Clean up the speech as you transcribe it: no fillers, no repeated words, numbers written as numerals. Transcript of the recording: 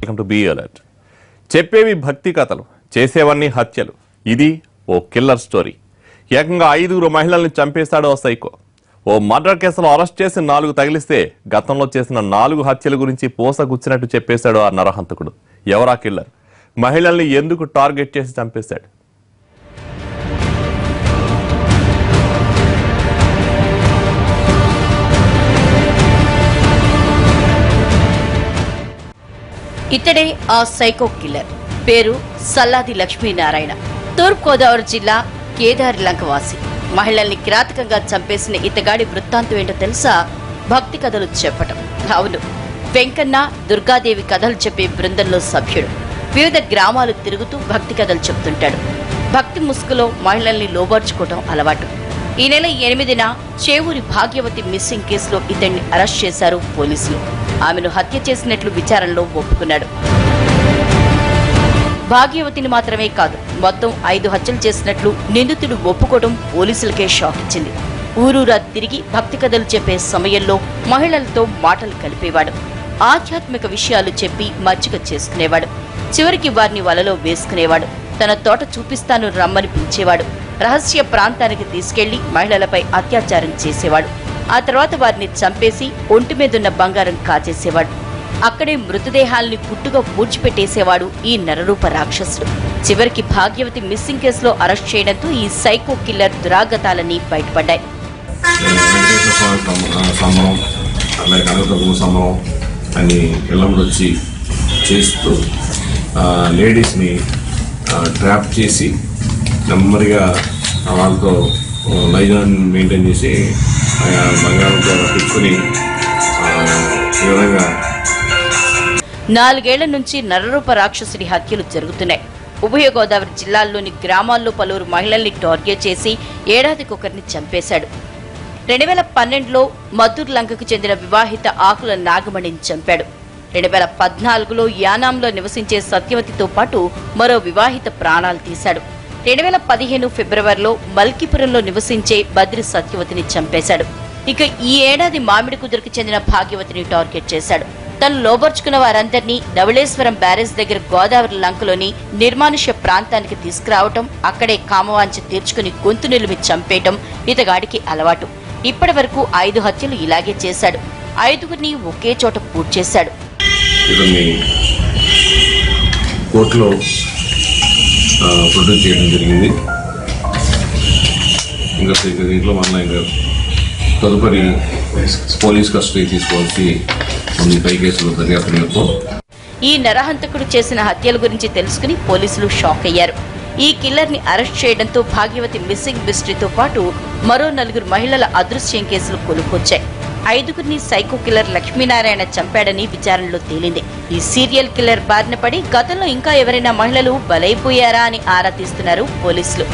Welcome to be alert. చెప్పేవి భక్తి కథలు, చేసేవన్నీ హత్యలు. ఇది ఓ కిల్లర్ స్టోరీ. ఏకంగా 5 మహిళల్ని చంపేశాడు ఓ సైకో. ఓ మర్డర్ కేసులో అరెస్ట్ చేసి 4 తగిలిస్తే గతంలో చేసిన 4 హత్యల గురించి పోసగుచ్చినట్టు చెప్పేశాడు ఆ నరహంతకుడు. ఎవరా కిల్లర్? మహిళల్ని ఎందుకు టార్గెట్ చేసి చంపేశాడు? ఇతడే ఆ సైకో కిల్లర్. పేరు సల్లాది లక్ష్మీనారాయణ. తూర్పుగోదావరి జిల్లా కేదారిలంక వాసి. మహిళల్ని కిరాతకంగా చంపేసిన ఇతగాడి వృత్తాంతం ఏంటో తెలుసా? భక్తి కథలు చెప్పటం. అవును, వెంకన్న దుర్గాదేవి కథలు చెప్పే బృందంలో సభ్యుడు. వివిధ గ్రామాలు తిరుగుతూ భక్తి కథలు చెప్తుంటాడు. భక్తి ముసుగులో మహిళల్ని లోబర్చుకోవటం అలవాటు. ఈ నెల 8న చేవూరి భాగ్యవతి మిస్సింగ్ కేసులో ఇతన్ని అరెస్ట్ చేశారు పోలీసులు. ఆమెను హత్య చేసినట్లు విచారణలో ఒప్పుకున్నాడు. భాగ్యవతిని మాత్రమే కాదు, మొత్తం 5 హత్యలు చేసినట్లు నిందితుడు ఒప్పుకోవడం పోలీసులకే షాక్ ఇచ్చింది. ఊరూరా తిరిగి భక్తి కథలు చెప్పే సమయంలో మహిళలతో మాటలు కలిపేవాడు. ఆధ్యాత్మిక విషయాలు చెప్పి మచ్చిక చేసుకునేవాడు. చివరికి వారిని వలలో వేసుకునేవాడు. తన తోట చూపిస్తాను రమ్మని పిలిచేవాడు. రహస్య ప్రాంతానికి తీసుకెళ్లి మహిళలపై అత్యాచారం చేసేవాడు. ఆ తర్వాత వారిని చంపేసి ఒంటి మీదున్న బంగారం కాజేసేవాడు. అక్కడే మృతదేహాల్ని పుట్టుగా పూడ్చిపెట్టేసేవాడు ఈ నరరూప రాక్షసుడు. చివరికి భాగ్యవతి మిస్సింగ్ కేసులో అరెస్ట్ చేయడంతో ఈ సైకో కిల్లర్ దురాగతాలన్నీ బయటపడ్డాయి. చేస్తూ లేడీస్ని ట్రాప్ చేసి నెమ్మదిగా వాళ్ళతో లైజాన్ని మెయింటైన్ చేసి బంగారంతో రప్పించుకుని ఈ విధంగా 4 ఏళ్ల నుంచి నరరూప రాక్షసుడి హత్యలు జరుగుతున్నాయి. ఉభయ గోదావరి జిల్లాల్లోని గ్రామాల్లో పలువురు మహిళల్ని టార్గెట్ చేసి ఏడాదికొకరిని చంపేశాడు. 2012లో మద్దూరు లంకకు చెందిన వివాహిత ఆకుల నాగమణిని చంపాడు. 2014లో యానాంలో నివసించే సత్యవతితో పాటు మరో వివాహిత ప్రాణాలు తీశాడు. 2015 ఫిబ్రవరిలో మల్కీపురంలో నివసించే బద్రి సత్యవతిని చంపేశాడు. ఇక ఈ ఏడాది మామిడి కుదురుకు చెందిన భాగ్యవతిని టార్గెట్ చేశాడు. తను లోబర్చుకున్న వారందరినీ ధవళేశ్వరం బ్యారేజ్ దగ్గర గోదావరి లంకలోని నిర్మానుష్య ప్రాంతానికి తీసుకురావటం, అక్కడే కామవాంఛ తీర్చుకుని గొంతు నిలిమి చంపేయటం ఇతగాడికి అలవాటు. ఇప్పటి వరకు 5 హత్యలు ఇలాగే చేశాడు. 5గురిని ఒకే చోట పూర్తి చేశాడు. కోర్టులో ప్రొడ్యూస్ చేయడం జరిగింది. ఇంకా దీంట్లో మన ఇంకా తదుపరి పోలీస్ కస్టడీ తీసుకోవాల్సి ఉంది. 5 కేసులు దర్యాప్తు. ఈ నరహంతకుడు చేసిన హత్యల గురించి తెలుసుకుని పోలీసులు షాక్ అయ్యారు. ఈ కిల్లర్ ని అరెస్ట్ చేయడంతో భాగ్యవతి మిస్సింగ్ మిస్టరీతో పాటు మరో 4 మహిళల అదృశ్యం కేసులు కొలుకొచ్చాయి. 5గురిని సైకో కిల్లర్ లక్ష్మీనారాయణ చంపాడని విచారణలో తేలింది. ఈ సీరియల్ కిల్లర్ బారిన పడి గతంలో ఇంకా ఎవరైనా మహిళలు బలైపోయారా అని ఆరా తీస్తున్నారు పోలీసులు.